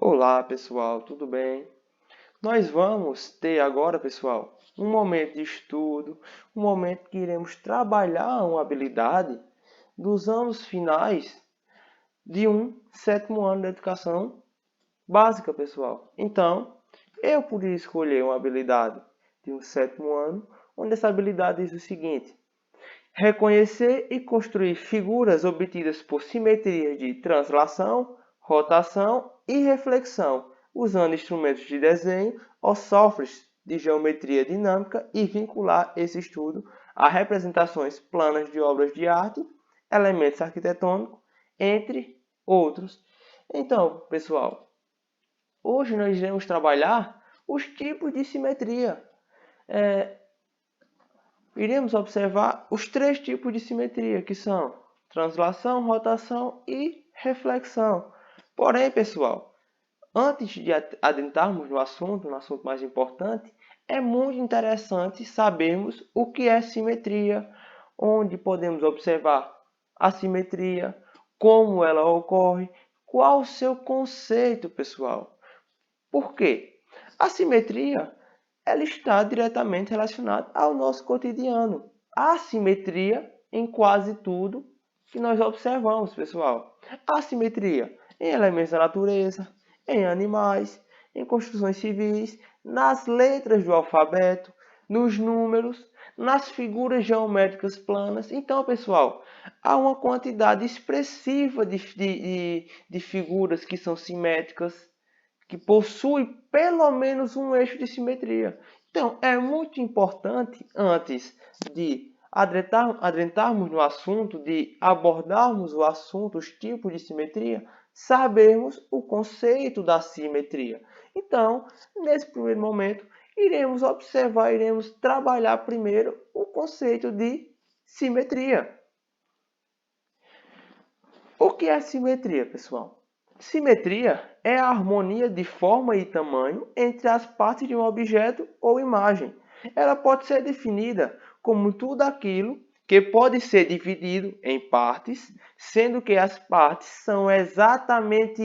Olá, pessoal, tudo bem? Nós vamos ter agora, pessoal, um momento de estudo, um momento que iremos trabalhar uma habilidade dos anos finais de um sétimo ano de educação básica, pessoal. Então, eu poderia escolher uma habilidade de um sétimo ano, onde essa habilidade diz o seguinte: reconhecer e construir figuras obtidas por simetria de translação, rotação e reflexão, usando instrumentos de desenho ou softwares de geometria dinâmica e vincular esse estudo a representações planas de obras de arte, elementos arquitetônicos, entre outros. Então, pessoal, hoje nós iremos trabalhar os tipos de simetria. Iremos observar os três tipos de simetria, que são translação, rotação e reflexão. Porém, pessoal, antes de adentrarmos no assunto mais importante, é muito interessante sabermos o que é simetria, onde podemos observar a simetria, como ela ocorre, qual o seu conceito, pessoal. Por quê? A simetria ela está diretamente relacionada ao nosso cotidiano. Há simetria em quase tudo que nós observamos, pessoal. Há simetria em elementos da natureza, em animais, em construções civis, nas letras do alfabeto, nos números, nas figuras geométricas planas. Então, pessoal, há uma quantidade expressiva de figuras que são simétricas, que possui pelo menos um eixo de simetria. Então, é muito importante, antes de adentrarmos no assunto, de abordarmos o assunto, os tipos de simetria, sabermos o conceito da simetria. Então, nesse primeiro momento, iremos observar, iremos trabalhar primeiro o conceito de simetria. O que é simetria, pessoal? Simetria é a harmonia de forma e tamanho entre as partes de um objeto ou imagem. Ela pode ser definida como tudo aquilo que pode ser dividido em partes, sendo que as partes são exatamente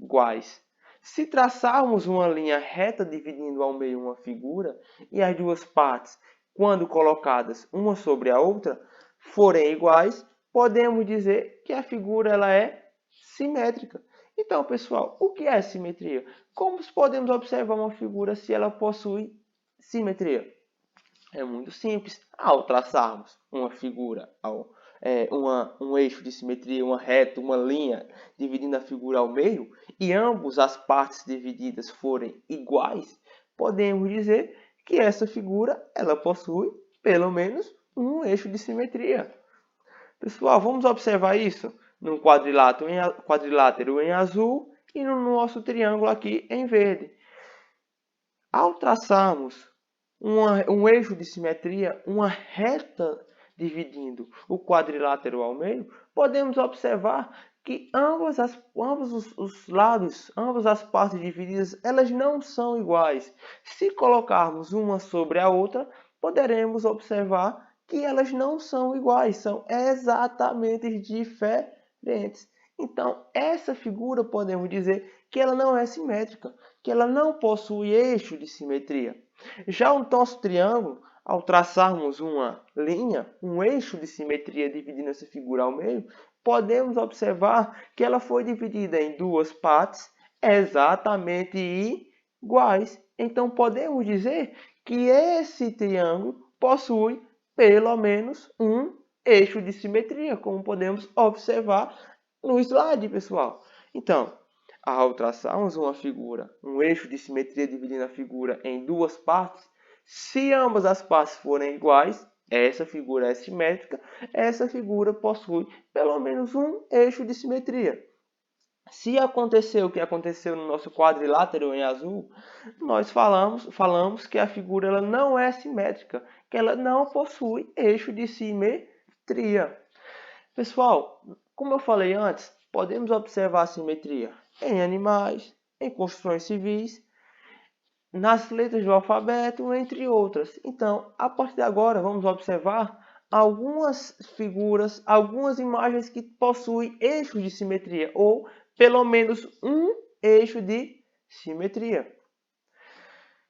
iguais. Se traçarmos uma linha reta dividindo ao meio uma figura e as duas partes, quando colocadas uma sobre a outra, forem iguais, podemos dizer que a figura ela é simétrica. Então, pessoal, o que é simetria? Como podemos observar uma figura se ela possui simetria? É muito simples. Ao traçarmos uma figura, um eixo de simetria, uma reta, uma linha, dividindo a figura ao meio, e ambas as partes divididas forem iguais, podemos dizer que essa figura ela possui pelo menos um eixo de simetria. Pessoal, vamos observar isso no quadrilátero em azul e no nosso triângulo aqui em verde. Ao traçarmos um eixo de simetria, uma reta dividindo o quadrilátero ao meio, podemos observar que ambos os lados, ambas as partes divididas, elas não são iguais. Se colocarmos uma sobre a outra, poderemos observar que elas não são iguais, são exatamente diferentes. Então, essa figura podemos dizer que ela não é simétrica, que ela não possui eixo de simetria. Já o nosso triângulo, ao traçarmos uma linha, um eixo de simetria dividindo essa figura ao meio, podemos observar que ela foi dividida em duas partes exatamente iguais. Então, podemos dizer que esse triângulo possui pelo menos um eixo de simetria, como podemos observar no slide, pessoal. Então, ao traçarmos uma figura, um eixo de simetria dividindo a figura em duas partes, se ambas as partes forem iguais, essa figura é simétrica, essa figura possui pelo menos um eixo de simetria. Se acontecer o que aconteceu no nosso quadrilátero em azul, nós falamos que a figura ela não é simétrica, que ela não possui eixo de simetria. Pessoal, como eu falei antes, podemos observar a simetria em animais, em construções civis, nas letras do alfabeto, entre outras. Então, a partir de agora, vamos observar algumas figuras, algumas imagens que possuem eixos de simetria, ou pelo menos um eixo de simetria.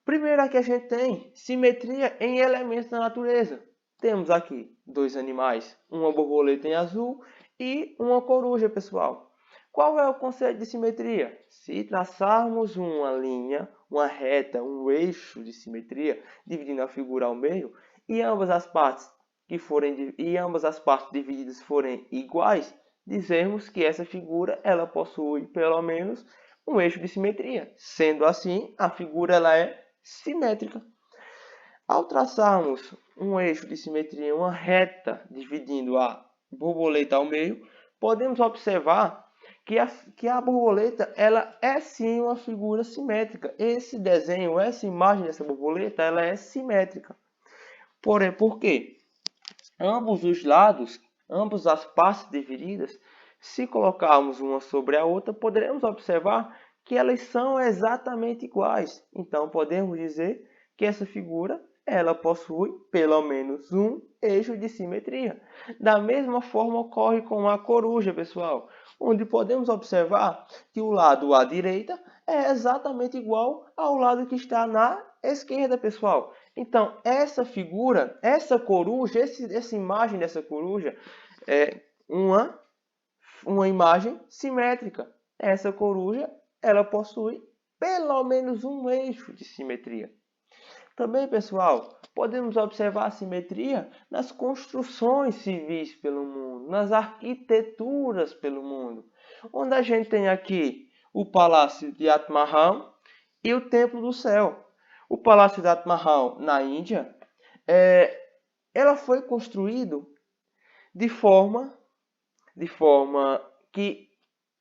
Primeiro aqui a gente tem simetria em elementos da natureza. Temos aqui dois animais, uma borboleta em azul e uma coruja, pessoal. Qual é o conceito de simetria? Se traçarmos uma linha, uma reta, um eixo de simetria, dividindo a figura ao meio, e ambas as partes divididas forem iguais, dizemos que essa figura ela possui pelo menos um eixo de simetria. Sendo assim, a figura ela é simétrica. Ao traçarmos um eixo de simetria, uma reta dividindo a borboleta ao meio, podemos observar que a borboleta ela é sim uma figura simétrica. Esse desenho, essa imagem dessa borboleta, ela é simétrica. Porém, por quê? Ambos os lados, ambas as partes divididas, se colocarmos uma sobre a outra, poderemos observar que elas são exatamente iguais. Então, podemos dizer que essa figura ela possui pelo menos um eixo de simetria. Da mesma forma ocorre com a coruja, pessoal, onde podemos observar que o lado à direita é exatamente igual ao lado que está na esquerda, pessoal. Então, essa figura, essa coruja, essa imagem dessa coruja é uma imagem simétrica. Essa coruja ela possui pelo menos um eixo de simetria. Também, pessoal, podemos observar a simetria nas construções civis pelo mundo, nas arquiteturas pelo mundo, onde a gente tem aqui o Palácio de Taj Mahal e o Templo do Céu. O Palácio de Taj Mahal, na Índia, ela foi construído de forma que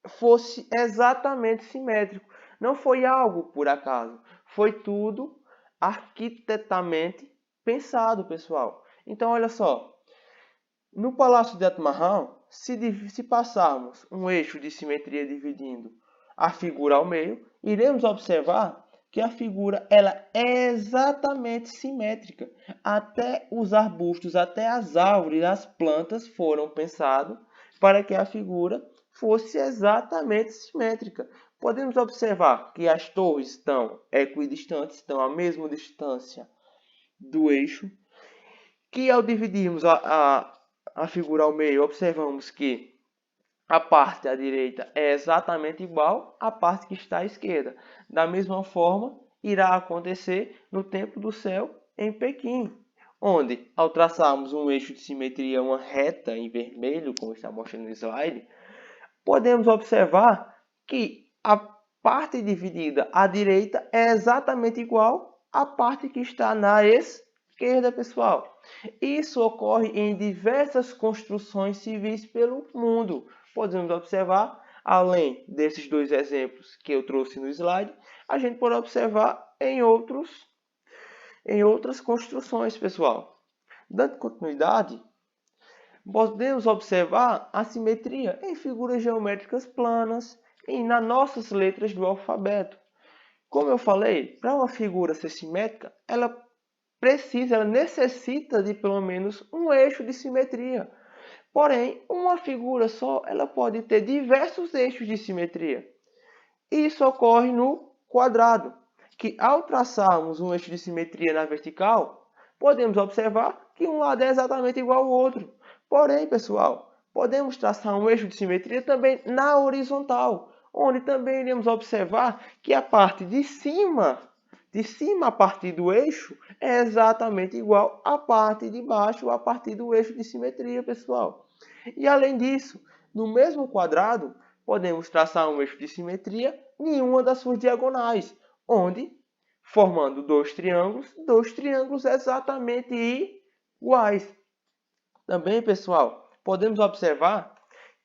fosse exatamente simétrico. Não foi algo por acaso, foi tudo arquitetalmente pensado, pessoal. Então, olha só, no Palácio de Taj Mahal, se passarmos um eixo de simetria dividindo a figura ao meio, iremos observar que a figura ela é exatamente simétrica. Até os arbustos, até as árvores, as plantas foram pensados para que a figura fosse exatamente simétrica. Podemos observar que as torres estão equidistantes, estão à mesma distância do eixo, que ao dividirmos a figura ao meio, observamos que a parte à direita é exatamente igual à parte que está à esquerda. Da mesma forma, irá acontecer no Templo do Céu em Pequim, onde, ao traçarmos um eixo de simetria, uma reta em vermelho, como está mostrando no slide, podemos observar que a parte dividida à direita é exatamente igual à parte que está na esquerda, pessoal. Isso ocorre em diversas construções civis pelo mundo. Podemos observar, além desses dois exemplos que eu trouxe no slide, a gente pode observar em outras construções, pessoal. Dando continuidade, podemos observar a simetria em figuras geométricas planas e nas nossas letras do alfabeto. Como eu falei, para uma figura ser simétrica, ela necessita de pelo menos um eixo de simetria. Porém, uma figura só ela pode ter diversos eixos de simetria. Isso ocorre no quadrado, que ao traçarmos um eixo de simetria na vertical, podemos observar que um lado é exatamente igual ao outro. Porém, pessoal, podemos traçar um eixo de simetria também na horizontal, onde também iremos observar que a parte de cima a partir do eixo, é exatamente igual à parte de baixo a partir do eixo de simetria, pessoal. E além disso, no mesmo quadrado, podemos traçar um eixo de simetria em uma das suas diagonais, onde, formando dois triângulos exatamente iguais. Também, pessoal, podemos observar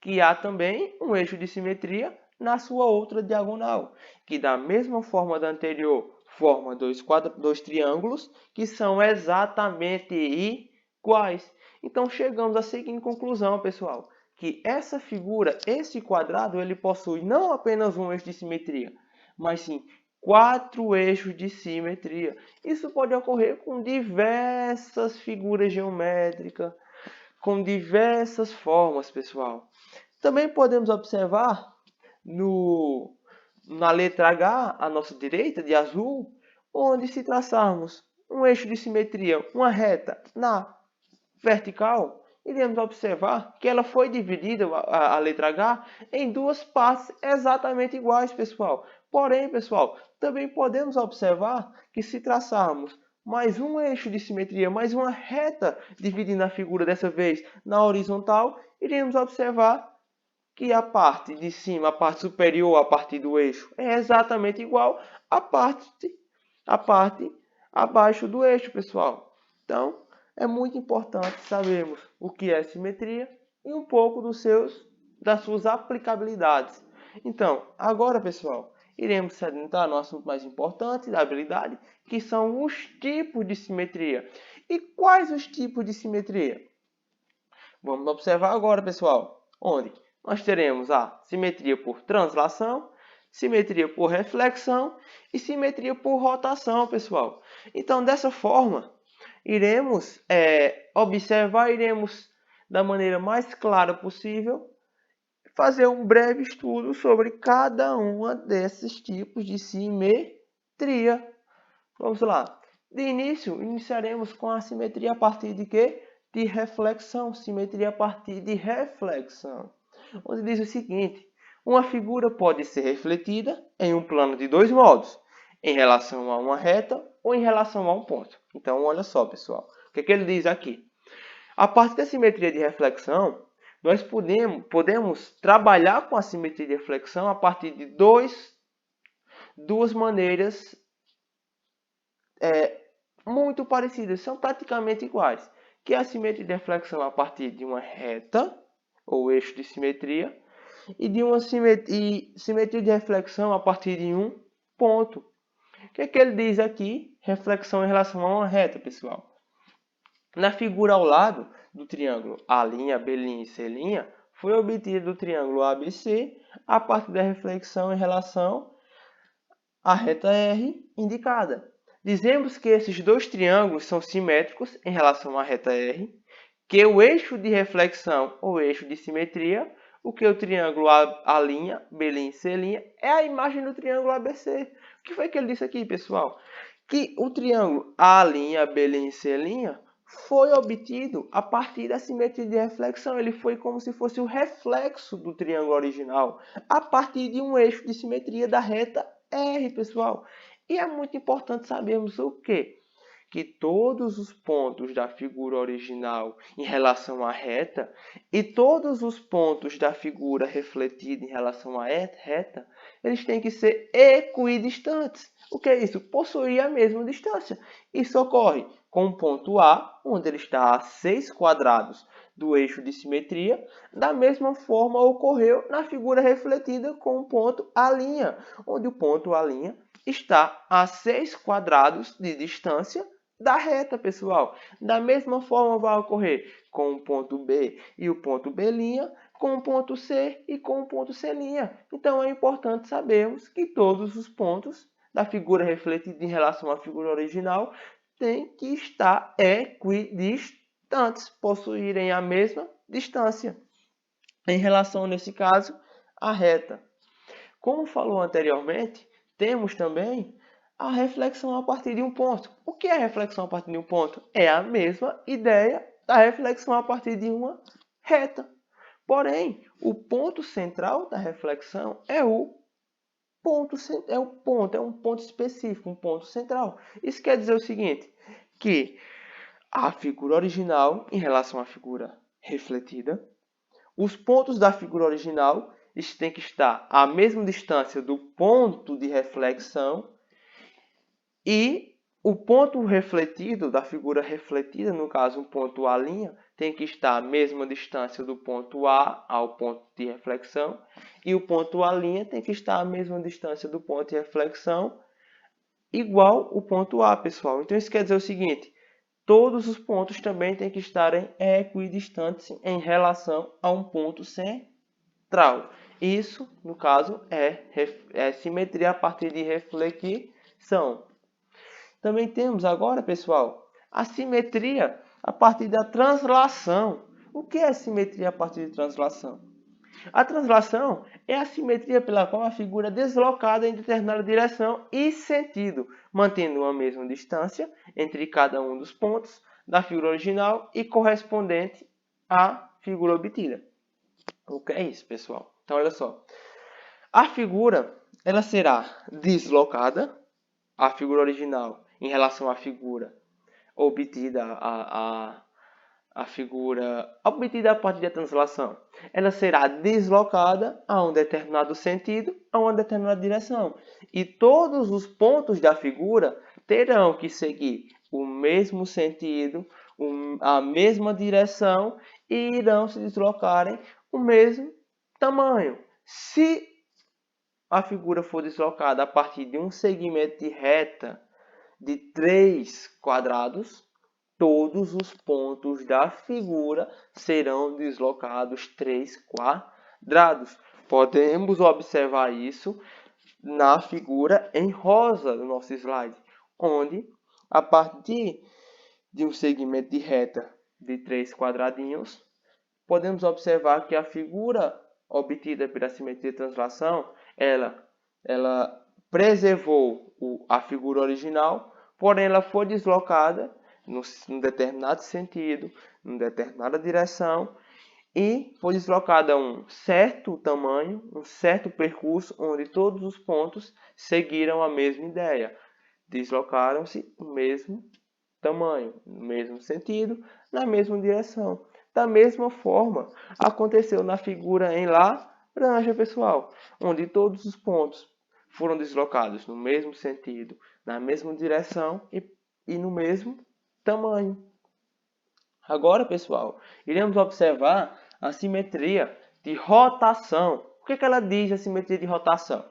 que há também um eixo de simetria na sua outra diagonal, que da mesma forma da anterior, forma dois triângulos que são exatamente iguais. Então, chegamos à seguinte conclusão, pessoal, que essa figura, esse quadrado, ele possui não apenas um eixo de simetria, mas sim 4 eixos de simetria. Isso pode ocorrer com diversas figuras geométricas, com diversas formas, pessoal. Também podemos observar na letra H, à nossa direita, de azul, onde se traçarmos um eixo de simetria, uma reta na vertical, iremos observar que ela foi dividida, a letra H, em duas partes exatamente iguais, pessoal. Porém, pessoal, também podemos observar que se traçarmos mais um eixo de simetria, mais uma reta dividindo a figura, dessa vez na horizontal, iremos observar que a parte de cima, a parte superior a partir do eixo, é exatamente igual à parte abaixo do eixo, pessoal. Então, é muito importante sabermos o que é simetria e um pouco das suas aplicabilidades. Então, agora, pessoal, iremos se adentrar no assunto mais importante da habilidade, que são os tipos de simetria. E quais os tipos de simetria? Vamos observar agora, pessoal, onde nós teremos a simetria por translação, simetria por reflexão e simetria por rotação, pessoal. Então, dessa forma, iremos observar, iremos, da maneira mais clara possível, fazer um breve estudo sobre cada uma desses tipos de simetria. Vamos lá. De início, iniciaremos com a simetria a partir de quê? De reflexão. Simetria a partir de reflexão. Onde diz o seguinte: uma figura pode ser refletida em um plano de dois modos, em relação a uma reta ou em relação a um ponto. Então, olha só, pessoal. O que é que ele diz aqui? A partir da simetria de reflexão, nós podemos trabalhar com a simetria de reflexão a partir de duas maneiras muito parecidas, são praticamente iguais, que é a simetria de reflexão a partir de uma reta, ou eixo de simetria, e de uma simetria de reflexão a partir de um ponto. O que é que ele diz aqui? Reflexão em relação a uma reta, pessoal. Na figura ao lado do triângulo A', B' e C', foi obtido o triângulo ABC a partir da reflexão em relação à reta R indicada. Dizemos que esses dois triângulos são simétricos em relação à reta R, que o eixo de reflexão ou eixo de simetria, o que o triângulo A', B' e C' é a imagem do triângulo ABC. O que foi que ele disse aqui, pessoal? Que o triângulo A', B' e C' foi obtido a partir da simetria de reflexão. Ele foi como se fosse o reflexo do triângulo original, a partir de um eixo de simetria da reta R, pessoal. E é muito importante sabermos o quê? Que todos os pontos da figura original em relação à reta e todos os pontos da figura refletida em relação à reta, eles têm que ser equidistantes. O que é isso? Possuir a mesma distância. Isso ocorre com o ponto A, onde ele está a 6 quadrados do eixo de simetria. Da mesma forma ocorreu na figura refletida com o ponto A', onde o ponto A' está a 6 quadrados de distância da reta, pessoal. Da mesma forma vai ocorrer com o ponto B e o ponto B', com o ponto C e com o ponto C'. Então é importante sabermos que todos os pontos da figura refletida em relação à figura original têm que estar equidistantes, possuírem a mesma distância em relação, nesse caso, à reta. Como falou anteriormente, temos também a reflexão a partir de um ponto. O que é reflexão a partir de um ponto? É a mesma ideia da reflexão a partir de uma reta. Porém, o ponto central da reflexão é um ponto específico, um ponto central. Isso quer dizer o seguinte, que a figura original em relação à figura refletida, os pontos da figura original têm que estar à mesma distância do ponto de reflexão e o ponto refletido da figura refletida, no caso um ponto A', tem que estar à mesma distância do ponto A ao ponto de reflexão e o ponto A' tem que estar à mesma distância do ponto de reflexão igual o ponto A, pessoal. Então isso quer dizer o seguinte, todos os pontos também têm que estarem equidistantes em relação a um ponto central. Isso, no caso, é simetria a partir de reflexão. Também temos agora, pessoal, a simetria a partir da translação. O que é simetria a partir de translação? A translação é a simetria pela qual a figura é deslocada em determinada direção e sentido, mantendo uma mesma distância entre cada um dos pontos da figura original e correspondente à figura obtida. O que é isso, pessoal? Então, olha só. A figura ela será deslocada, a figura original, em relação à figura obtida, a figura obtida a partir da translação, ela será deslocada a um determinado sentido, a uma determinada direção. E todos os pontos da figura terão que seguir o mesmo sentido, a mesma direção e irão se deslocarem o mesmo tamanho. Se a figura for deslocada a partir de um segmento de reta de 3 quadrados, todos os pontos da figura serão deslocados 3 quadrados. Podemos observar isso na figura em rosa do nosso slide, onde a partir de um segmento de reta de 3 quadradinhos, podemos observar que a figura obtida pela simetria de translação, ela preservou a figura original, porém ela foi deslocada num determinado sentido, em determinada direção, e foi deslocada a um certo tamanho, um certo percurso, onde todos os pontos seguiram a mesma ideia. Deslocaram-se no mesmo tamanho, no mesmo sentido, na mesma direção. Da mesma forma, aconteceu na figura em laranja, pessoal, onde todos os pontos foram deslocados no mesmo sentido, na mesma direção e no mesmo tamanho. Agora, pessoal, iremos observar a simetria de rotação. O que ela diz, a simetria de rotação?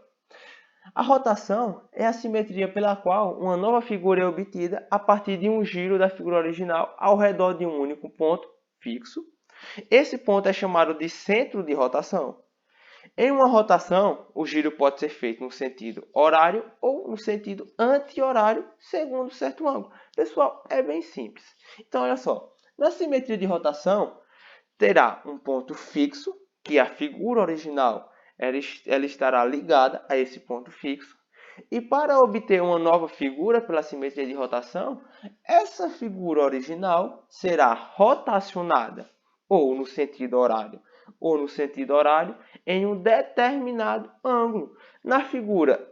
A rotação é a simetria pela qual uma nova figura é obtida a partir de um giro da figura original ao redor de um único ponto fixo. Esse ponto é chamado de centro de rotação. Em uma rotação, o giro pode ser feito no sentido horário ou no sentido anti-horário, segundo certo ângulo. Pessoal, é bem simples. Então, olha só. Na simetria de rotação, terá um ponto fixo, que a figura original ela estará ligada a esse ponto fixo. E para obter uma nova figura pela simetria de rotação, essa figura original será rotacionada ou no sentido horário em um determinado ângulo. Na figura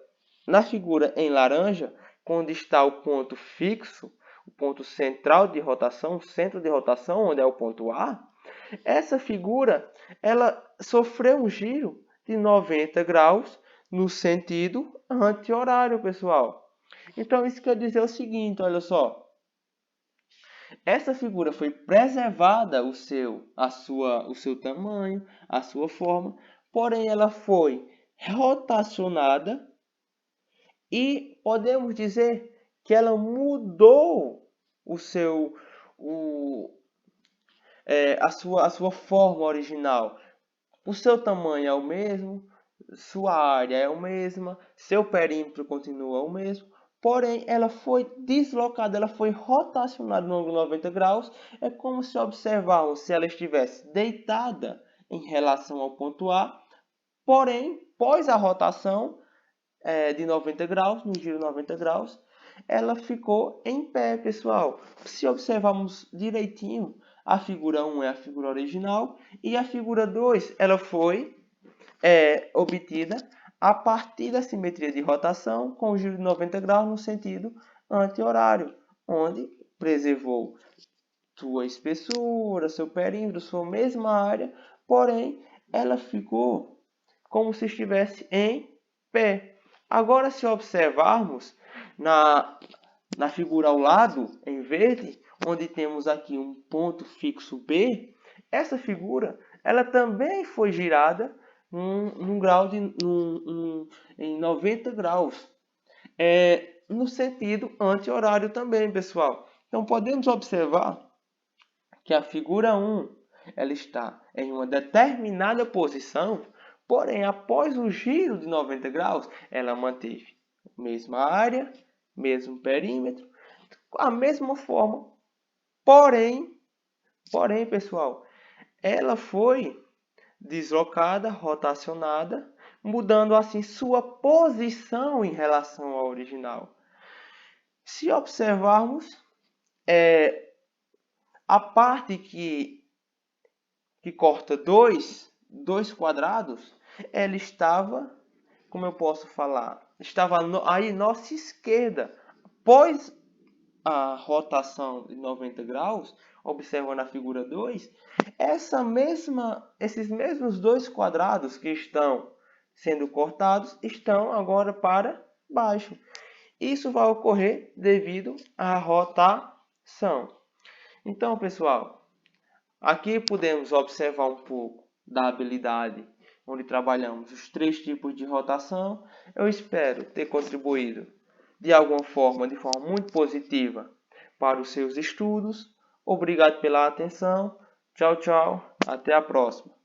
em laranja, onde está o ponto fixo, o ponto central de rotação, o centro de rotação, onde é o ponto A, essa figura ela sofreu um giro de 90 graus no sentido anti-horário, pessoal. Então, isso quer dizer o seguinte, olha só. Essa figura foi preservada o seu tamanho, a sua forma, porém ela foi rotacionada e podemos dizer que ela mudou a sua forma original. O seu tamanho é o mesmo, sua área é a mesma, seu perímetro continua o mesmo, porém ela foi deslocada, ela foi rotacionada no ângulo 90 graus. É como se observarmos se ela estivesse deitada em relação ao ponto A, porém, pós a rotação de 90 graus, no giro 90 graus, ela ficou em pé, pessoal. Se observarmos direitinho, a figura 1 é a figura original e a figura 2 ela foi obtida a partir da simetria de rotação com o giro de 90 graus no sentido anti-horário, onde preservou sua espessura, seu perímetro, sua mesma área, porém ela ficou como se estivesse em pé. Agora, se observarmos na figura ao lado, em verde, onde temos aqui um ponto fixo B, essa figura ela também foi girada em 90 graus, no sentido anti-horário também, pessoal. Então, podemos observar que a figura 1 ela está em uma determinada posição, porém, após o giro de 90 graus, ela manteve a mesma área, mesmo perímetro, a mesma forma, porém, pessoal, ela foi deslocada, rotacionada, mudando assim sua posição em relação ao original. Se observarmos, a parte que corta dois quadrados, ela estava, como eu posso falar, estava aí nossa esquerda. Após a rotação de 90 graus, observando a figura 2, esses mesmos dois quadrados que estão sendo cortados estão agora para baixo. Isso vai ocorrer devido à rotação. Então, pessoal, aqui podemos observar um pouco da habilidade onde trabalhamos os 3 tipos de rotação. Eu espero ter contribuído de alguma forma, de forma muito positiva para os seus estudos. Obrigado pela atenção. Tchau, tchau. Até a próxima.